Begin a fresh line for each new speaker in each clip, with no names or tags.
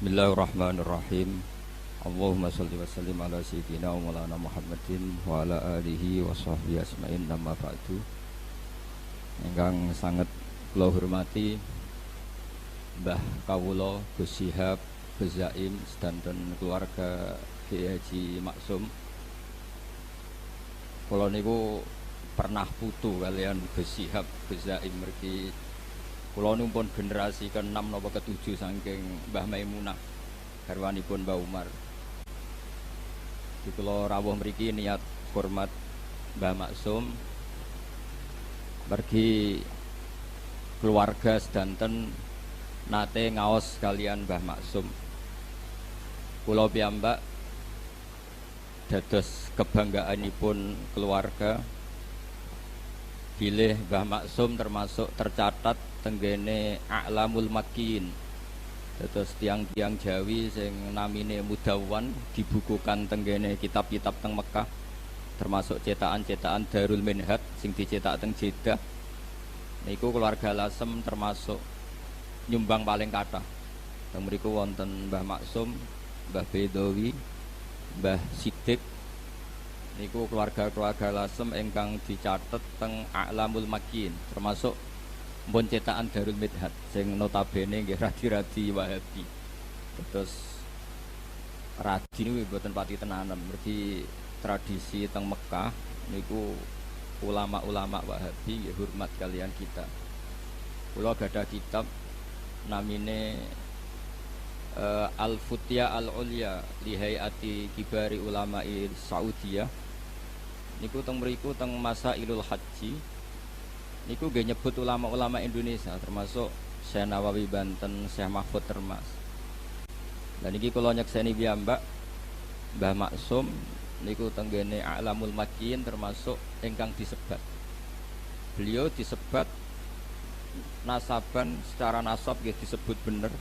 Bismillahirrahmanirrahim. Allahumma sholli wa sallim ala sayyidina wa maulana Muhammadin wa ala alihi wa sahbihi asma'in amma ba'du. Ingkang sangat kula hormati Mbah Kawula Gus Syihab Gus Zaim sedanten keluarga Kiai Haji Maksum. Kula niku pernah putu kalian Gus Syihab Gus Zaim mergi kula numpun generasi ke-6 napa ke-7 saking Mbah Maimunah garwanipun Mbah Umar. Di kula rawuh mriki niat hormat Mbah Maksum mergi keluarga sedanten nate ngaos kalian Mbah Maksum. Kula piyambak dados kebanggaanipun keluarga bilih Mbah Maksum termasuk tercatat tenggene A'lamul Makkiyin. Dados tiang-tiang Jawi sing namine Mudawwan dibukukan tenggene kitab-kitab teng Mekah, termasuk cetakan-cetakan Darul Minhaj sing dicetak teng Jeddah. Niku keluarga Lasem termasuk nyumbang paling kathah. Teng mriku wonten Mbah Maksum, Mbah Bedawi, Mbah Siddiq. Niku keluarga-keluarga Lasem ingkang dicatet teng A'lamul Makkiyin, termasuk pun cetakan Darul Minhaj sing notabene nggih radi-radi Wahabi. Terus radi niku mboten pati tenanan, mergi tradisi teng Mekah niku ulama-ulama Wahabi nggih hormat kalian kita. Kula gadah kitab namine Al-Futya Al-Ulya li Hayati Kibari Ulama'i Saudiyah. Niku teng mriku teng Masailul Haji. Niku nggih nyebut ulama-ulama Indonesia termasuk Syekh Nawawi Banten, Syekh Mahfud Termas. Lah niki kula nyekseni piyambak Mbah Maksum niku tenggene A'lamul Makkiyin termasuk ingkang disebat. Beliau disebat nasaban secara nasab nggih disebut bener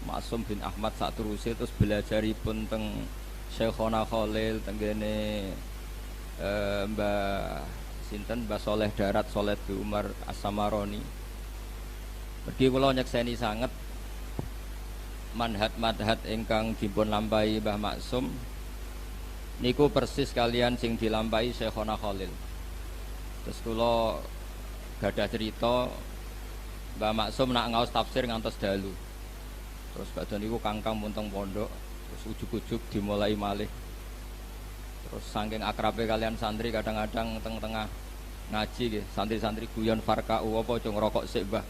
Maksum bin Ahmad sateruse, terus belajaripun teng Syekhona Khalil tenggene Mbah sinten Mbah Soleh Darat Soleh bin Umar As-Samaroni. Mergi kula nyekseni sanget manhaj-manhaj ingkang dipun lampahi Mbah Maksum niku persis kalian sing dilampahi Syekhona Khalil. Terus kula gadah cerita Mbah Maksum nak ngaos tafsir ngantos dalu. Terus badan niku kangkang munteng pondok, terus ujug-ujug dimulai malih. Terus saking akrabe kalian santri kadang-kadang tengah ngaji nggih, santri-santri guyon farkau apa aja ngrokok sik, Mbah.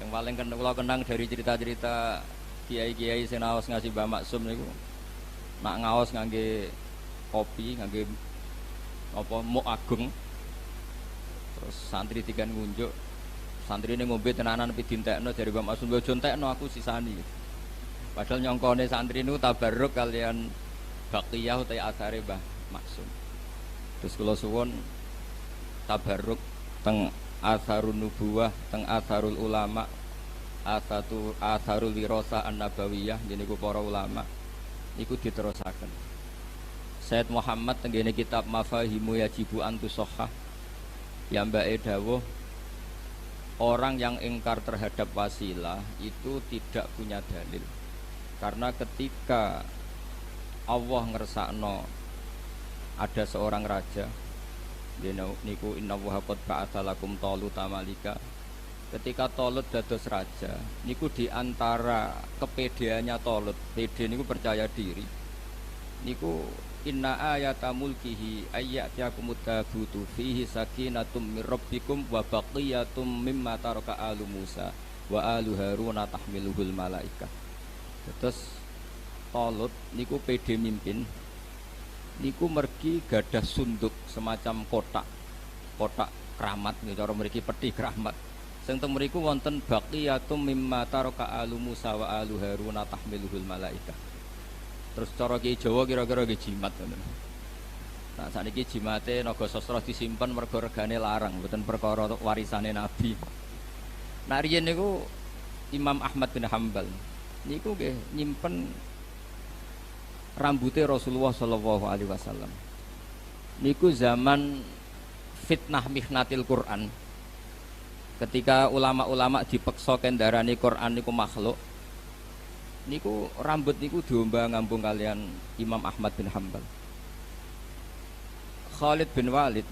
Sing paling kula kenang dari cerita-cerita kiai-kiai sing naos ngaji Mbah Maksum niku nak ngaos ngangge kopi, ngangge apa muk agung. Terus santri dikan ngunjuk, santrine ngombe tenanan pi dintekno dari Mbah Maksum, "Yo entekno aku sisani." Padahal nyongkone santri niku tabarruk kalian Baqiyah utai asare Mbah Maksum. Terus kula suwun tabarruk teng Atharun Nubuwah, teng Atharul Ulama, Atharul Wirasah An-Nabawiyah niku para ulama niku diterusaken. Sayyid Muhammad tenggene kitab Mafahimu Yajibu Antusahhah piyambake dawuh orang yang ingkar terhadap wasilah itu tidak punya dalil. Karena ketika Allah ngersakno ada seorang raja niku innallaha qad ba'atsa lakum taluta malika. Ketika Talut dados raja niku diantara kepedeannya Talut, pede niku percaya diri niku inna ayata mulkihi ayyatiakumut tabutu fihi sakinatum mir rabbikum wa baqiyatum mimma taraka alu Musa wa alu Haruna tahmiluhul malaika. Terus Talut niku pede mimpin niku mergi gadah sunduk semacam kotak keramat niku cara mriki peti keramat sing teng mriku wonten baqiyatum mimma taraka alu Musa wa alu Haruna tahmiluhul malaika. Terus cara Ki Jawa kira-kira nggih jimat ngoten. Nah saniki jimate naga sastra disimpen mergo regane larang mboten perkara warisane Nabi. Nah riyen niku Imam Ahmad bin Hambal niku nggih nyimpen rambutnya Rasulullah Shallallahu Alaihi Wasallam. Niku zaman fitnah mihnatil Quran. Ketika ulama-ulama dipeksa kendarani Quran niku makhluk, niku rambut niku diomba ngambung kalian Imam Ahmad bin Hambal. Khalid bin Walid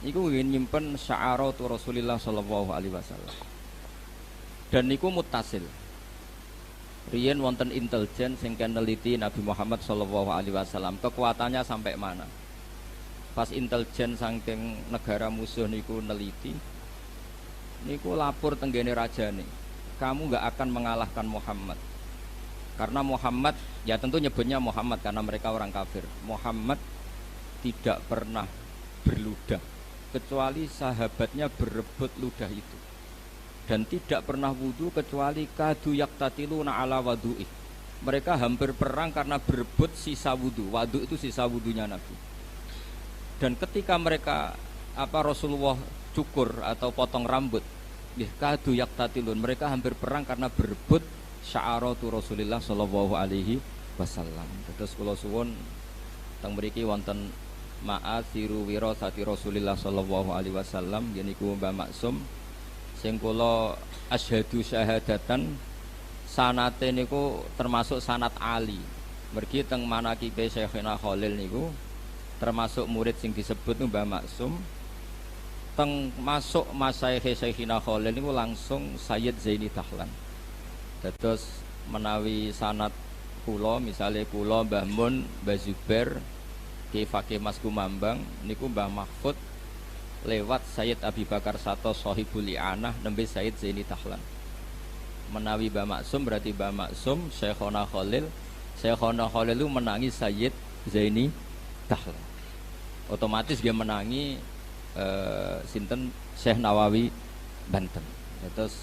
niku ingin nyimpen sya'aratu Rasulullah sallallahu alaihi wasallam. Dan niku mutasil. Riyen wonten intelijen sing neliti Nabi Muhammad sallallahu alaihi wasallam, kekuatannya sampai mana. Pas intelijen saking negara musuh niku neliti, niku lapor tenggene rajane, kamu nggak akan mengalahkan Muhammad. Karena Muhammad, ya tentu nyebutnya Muhammad karena mereka orang kafir. Muhammad tidak pernah berludah kecuali sahabatnya berebut ludah itu, dan tidak pernah wudu kecuali kadu yaktatiluna ala wadu'i. Mereka hampir perang karena berebut sisa wudu. Wadu itu sisa wudunya Nabi. Dan ketika mereka Rasulullah cukur atau potong rambut, kadu yaktatilun, mereka hampir perang karena berebut sya'aratu Rasulillah sallallahu alaihi wasallam. Terus kula suwun teng mriki wonten ma'athiru wirasati Rasulillah sallallahu alaihi wasallam, yeniku Mbah Maksum sing kula asyhadu syahadatan sanate niku termasuk sanat ali. Mergi teng manaqibe Syekhina Khalil niku termasuk murid sing disebut Mbah Maksum. Teng masuk masaikh Syekhina Khalil niku langsung Sayyid Zaini Dahlan. Dados menawi sanad kula, misale kula Mbah Mun, Mbah Zubair, Ki Fakih Mas Kumambang niku Mbah Mahfud lewat Sayyid Abi Bakar Sato Sohibul I'anah nembe Sayyid Zaini Dahlan. Menawi Mbah Maksum berarti Mbah Maksum Syekhona Khalil, Syekhona Khalil itu menangi Sayyid Zaini Dahlan. Otomatis dia menangi sinten Syekh Nawawi Banten. Terus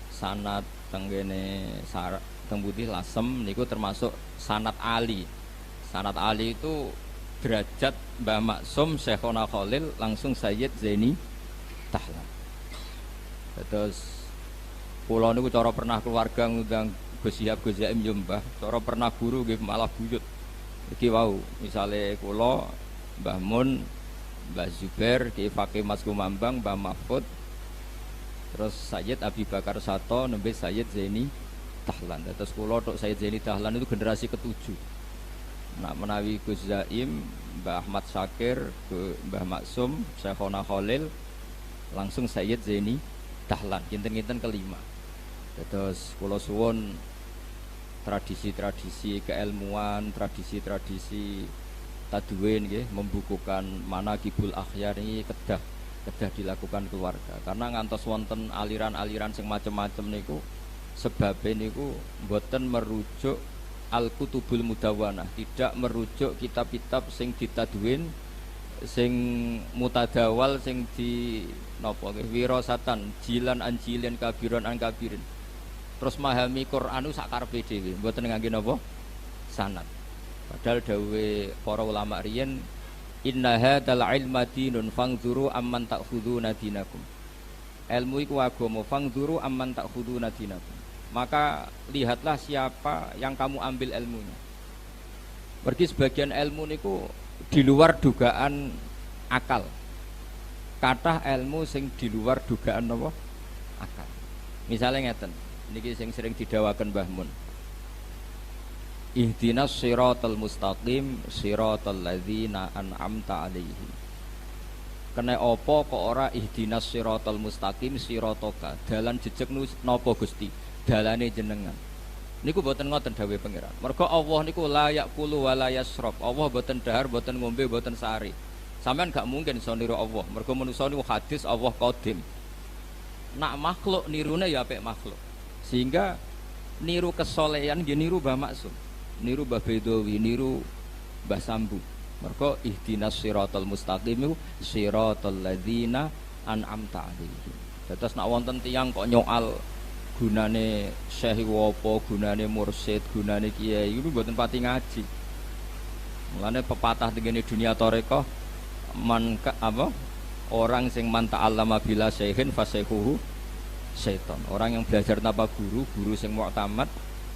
sanad tenggene teng putih Lasem niku termasuk sanad Ali. Sanad Ali itu derajat Mbah Maksum Syekhona Khalil langsung Sayyid Zaini Dahlan. Terus kula niku cara pernah keluarga ngundang Gus Syihab Gus Zaim yo Mbah, cara pernah guru nggih malah buyut. Iki wau, misale kula Mbah Mun, Mbah Zubair, Ki Fakih Mas Kumambang, Mbah Mahfud, terus Sayyid Abi Bakar Sato nembe Sayyid Zaini Dahlan. Terus kula tok Sayyid Zaini Dahlan itu generasi ketujuh. Nah menawi Gus Zaim, Mbah Ahmad Syakir, Mbah Maksum, Syekhona Khalil langsung Sayyid Zaini Dahlan, kinten-kinten kelima. Terus kula suwun tradisi-tradisi keilmuan, tradisi-tradisi tadwin nggih, membukukan manaqibul akhyar ini kedah dilakukan keluarga. Karena ngantos wonten aliran-aliran sing macem-macem niku sebabnya niku mboten merujuk al-kutubul mudawwanah, tidak merujuk kitab-kitab sing ditadwin, sing mutadawal, sing di napa nggih wirasatan, jilan an jilin kabiron an kabirin. Terus memahami Qur'an sak karepe dhewe, mboten ngangge napa sanad. Padahal dawe para ulama riyen, inna hadzal ilma dinun fangzuru amman ta'khuduna dinakum. Ilmu iku agama, fangzuru amman ta'khuduna dinakum. Maka lihatlah siapa yang kamu ambil ilmunya. Pergi sebagian ilmu niku di luar dugaan akal. Kathah ilmu sing di luar dugaan apa? Akal. Misalnya ngeten, niki sing sering didawaken Mbah Mun. Ihdinas siratal mustaqim siratal ladzina an'amta 'alaihim. Kene apa kok ora ihdinas siratal mustaqim siratoka, dalan jejeg napa Gusti, dalane jenengan. Niku boten ngoten dawuh pangeran. Mergo Allah niku la yaqulu wa la yasrab. Allah boten dahar, boten ngombe, boten sari. Sampeyan gak mungkin iso niru Allah. Mergo manusa niku hadis Allah qadim. Nak makhluk nirune ya apik makhluk. Sehingga niru kesolehan nggih niru Mbah Maksum, niru Mbah Bedowi, niru Mbah Sambu. Mergo ihdinas siratal mustaqim iku siratal ladzina an'amta 'alaihim. Terus nak wonten tiyang kok nyoal gunane syekh apa, gunane mursyid, gunane kiai iku mboten pati ngaji. Mulane pepatah tengene dunia tarekah orang sing man ta'allama bila syekhin fasyekhuhu setan. Orang yang belajar tanpa guru, guru sing mu'tamad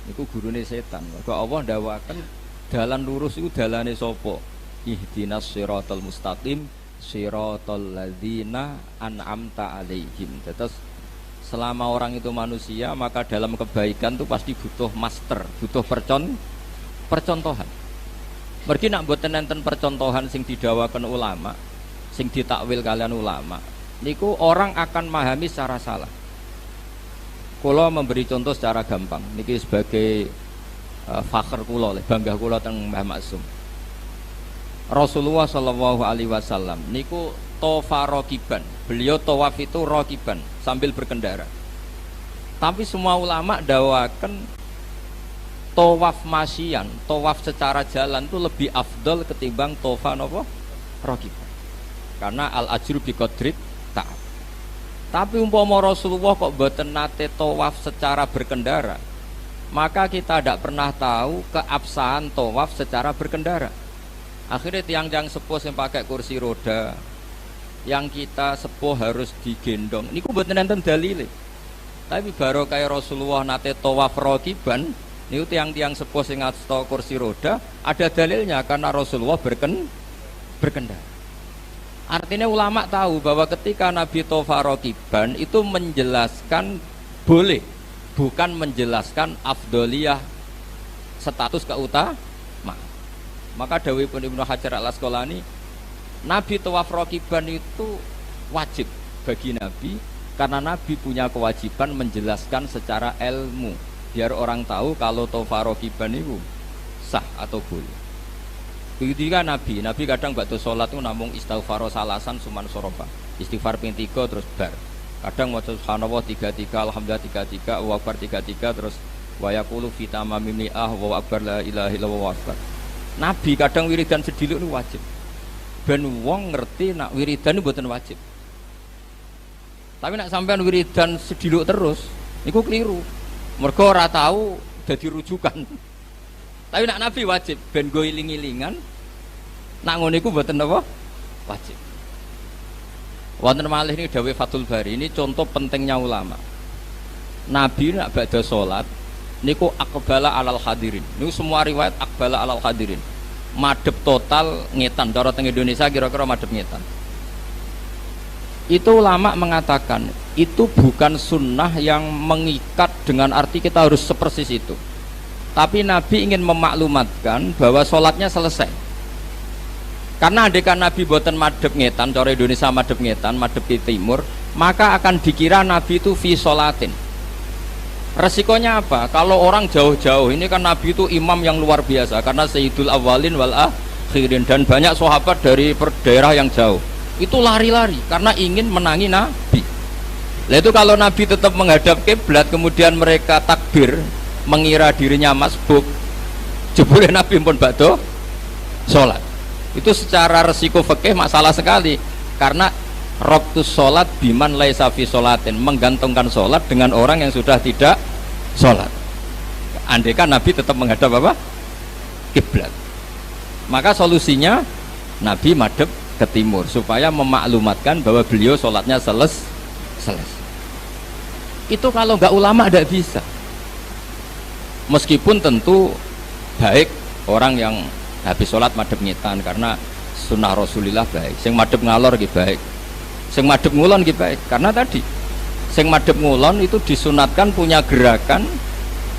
niku gurune setan. Mergo Allah ndawaken dalan lurus iku dalane sapa? Ihdinas siratal mustaqim siratal ladzina an'amta 'alaihim. Terus selama orang itu manusia, maka dalam kebaikan itu pasti butuh master, butuh percontohan. Mergi nak mboten enten percontohan sing didawakan ulama, sing ditakwil kalian ulama, niku orang akan memahami secara salah. Kula memberi contoh secara gampang, niki sebagai fakhr kula, bangga kula teng Mbah Maksum. Rasulullah Shallallahu Alaihi Wasallam niku tofa rokiban, beliau tawaf itu rokiban sambil berkendara. Tapi semua ulama dawakan tawaf masyian, tawaf secara jalan itu lebih afdol ketimbang tofa nopo rokiban. Karena al ajru bi qadrit ta'ab. Tapi umpama Rasulullah kok boten nate tawaf secara berkendara, maka kita tidak pernah tahu keabsahan tawaf secara berkendara. Akhirnya tiang-tiang sepuh yang pakai kursi roda, yang kita sepuh harus digendong. Ini buat nenten dalile. Tapi baru kayak Rasulullah nate tawaf rokiban, ini tiang-tiang sepuh yang ngasto kursi roda, ada dalilnya karena Rasulullah berkendara. Artinya ulama tahu bahwa ketika Nabi tawaf rokiban itu menjelaskan boleh, bukan menjelaskan afdoliyah status keutamaan. Maka dawuhipun Ibnu Hajar Al Asqalani, Nabi tawaf rokiban itu wajib bagi Nabi karena Nabi punya kewajiban menjelaskan secara ilmu biar orang tahu kalau tawaf rokiban itu sah atau boleh. Begitu kan Nabi kadang waktu sholat itu namung istighfar salasan suman soroba, istighfar ping 3 terus bar. Kadang maca subhanallah 33, alhamdulillah 33, Allahu akbar 33 terus wa yaqulu fi tamamim ni'ah wa akbar la ilaha illallah wa akbar. Nabi kadang wiridan sediluk itu wajib. Ben wong ngerti nak wiridan itu bukan wajib. Tapi nak sampean wiridan sediluk terus, niku keliru. Mergo ora tahu dadi rujukan. Tapi nak Nabi wajib, ben go iling-ilingan. Nak ngono iku mboten apa? Wajib. Wonten malih ini dawuh Fathul Bari, ini contoh pentingnya ulama. Nabi nak badha salat niku aqbala alal hadirin. Niku semua riwayat aqbala alal hadirin. Madhep total ngetan. Cara teng Indonesia kira-kira madhep ngetan. Itu ulama mengatakan itu bukan sunnah yang mengikat dengan arti kita harus sepersis itu. Tapi Nabi ingin memaklumatkan bahwa sholatnya selesai. Karena andekan Nabi boten madhep ngetan, cara Indonesia madhep ngetan, madhep ke timur, maka akan dikira Nabi itu fi sholatin. Resikonya apa? Kalau orang jauh-jauh, ini kan Nabi itu imam yang luar biasa karena sayyidul awalin wal akhirin, dan banyak sahabat dari daerah yang jauh itu lari-lari karena ingin menangi Nabi. Nah itu kalau Nabi tetap menghadap kiblat kemudian mereka takbir mengira dirinya masbuk, jebule Nabi pun badhe sholat. Itu secara resiko fikih masalah sekali karena Raktus sholat biman laisa fi sholatin, menggantungkan sholat dengan orang yang sudah tidak sholat. Andaikan Nabi tetap menghadap apa? Kiblat. Maka solusinya Nabi madhep ke timur supaya memaklumatkan bahwa beliau sholatnya selesai. Itu kalau nggak ulama tidak bisa. Meskipun tentu baik orang yang habis sholat madhep ngetan karena sunnah Rasulullah baik. Sing madhep ngalor gitu baik. Sing madhep ngulon gitu baik, karena tadi sing madhep ngulon itu disunatkan punya gerakan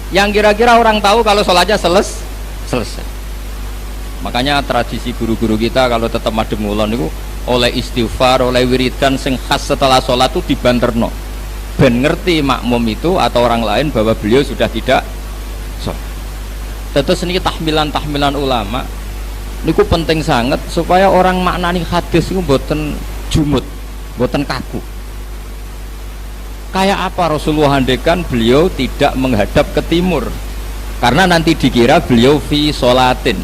yang kira-kira orang tahu kalau sholatnya selesai. Makanya tradisi guru-guru kita kalau tetap madhep ngulon itu oleh istighfar, oleh wiridan sing khas setelah sholat itu dibanterno ben ngerti makmum itu atau orang lain bahwa beliau sudah tidak sholat. Terus ini tahmilan ulama niku penting sangat supaya orang maknani hadis itu mboten jumut, mboten kaku. Kayak apa Rasulullah handekan beliau tidak menghadap ke timur karena nanti dikira beliau fi sholatin.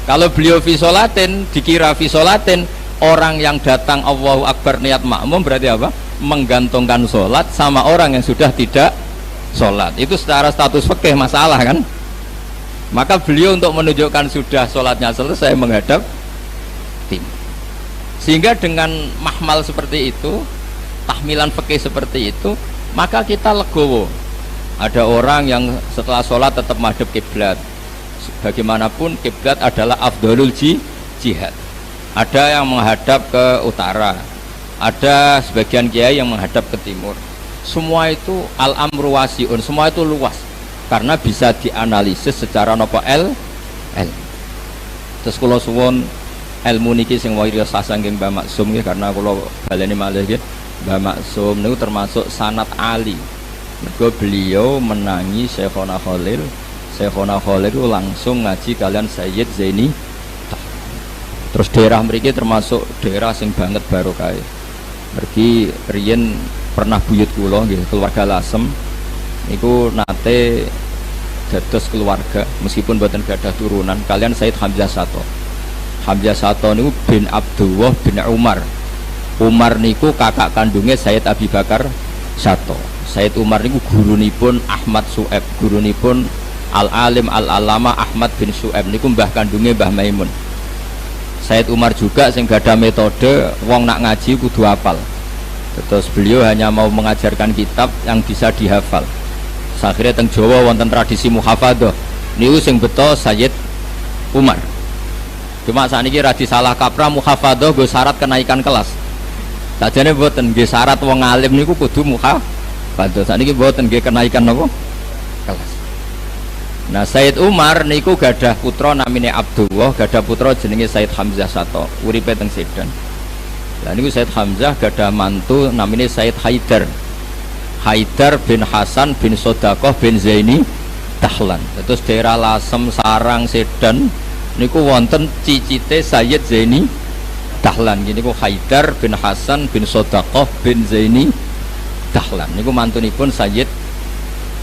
Kalau beliau fi sholatin dikira fi sholatin, orang yang datang Allahu Akbar niat makmum berarti apa? Menggantungkan sholat sama orang yang sudah tidak sholat. Itu secara status fikih masalah kan. Maka beliau untuk menunjukkan sudah sholatnya selesai menghadap timur. Sehingga dengan mahmal seperti itu, tahmilan fikih seperti itu, maka kita legowo. Ada orang yang setelah sholat tetap madhep kiblat. Bagaimanapun kiblat adalah afdhalul jihad. Ada yang menghadap ke utara, ada sebagian kiai yang menghadap ke timur. Semua itu al-amru wasiun, semua itu luas karena bisa dianalisis secara nopo L. Terus kula suwun ilmu niki sing wirasa saking Mbah Maksum nggih, karena kula baleni malih nggih. Mbah Maksum niku termasuk sanad ali. Mergo beliau menangi Syekhona Khalil. Syekhona Khalil itu langsung ngaji kalian Sayyid Zaini. Terus daerah mriki termasuk daerah sing banget barokah. Mergi riyen pernah buyut kula nggih, keluarga Lasem niku nate dados keluarga meskipun boten gadah turunan kalian Sayyid Hamzah Sato. Hamzah Sato niku bin Abdullah bin Umar. Umar niku kakak kandungnya Sayyid Abi Bakar Sato. Sayyid Umar niku gurunipun Ahmad Su'eb, gurunipun Al-Alim Al-Alama Ahmad bin Su'eb niku mbah kandungnya Mbah Maimun. Sayyid Umar juga sing gadah metode wong nak ngaji kudu hafal. Terus beliau hanya mau mengajarkan kitab yang bisa dihafal. Akhirnya teng Jawa wonten tradisi muhafadzah. Niku sing beto Sayyid Umar. Cuma sakniki ra disalah kaprah muhafadzah nggo syarat kenaikan kelas. Sajane mboten nggih syarat wong alim niku kudu muhafadzah. Sakniki mboten nggih kenaikan napa? Kelas. Nah, Sayyid Umar niku gadah putra namine Abdullah, gadah putra jenenge Sayyid Hamzah Sato, uripe teng Sedan. Lah niku Sayyid Hamzah gadah mantu namine Sayyid Haidar. Haidar bin Hasan bin Sodakoh bin Zaini Dahlan. Terus daerah Lasem, Sarang, Sedan niku wonten cicite Sayyid Zaini Dahlan. Gini niku Haidar bin Hasan bin Sodakoh bin Zaini Dahlan. Niku mantunipun Sayyid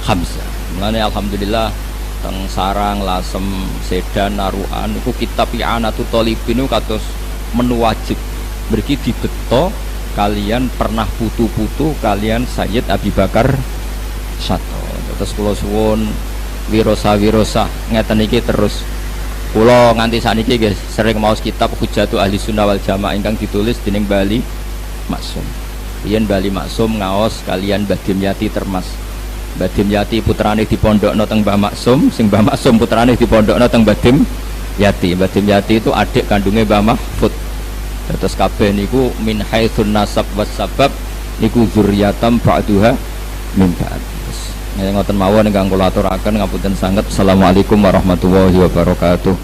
Hamzah. Mulane alhamdulillah teng Sarang, Lasem, Sedan, Naruan niku kitab I'anatul Thalibin niku kados menu wajib. Mriki dibeto kalian pernah putu-putu kalian Sayyid Abi Bakar Sato. Terus kula suwun wirosa ngeten iki terus kula nganti saniki nggih sering maos kitab Hujjatul Ahli Sunnah wal Jamaah ingkang ditulis dening Bali Maksum. Riyen Bali Maksum ngaos kalian Mbah Dimyati Termas. Mbah Dimyati putrane dipondhokno teng Mbah Maksum, sing Mbah Maksum putrane dipondhokno teng Mbah Dimyati. Mbah Dimyati itu adik kandungnya Mbah Mahfud. Terus kabeh niku min haitsun nasab was sabab niku dzurriyatam ba'duha min ba'd. Terus ngoten mawon ingkang kula aturaken ngapunten sanget. Assalamualaikum warahmatullahi wabarakatuh.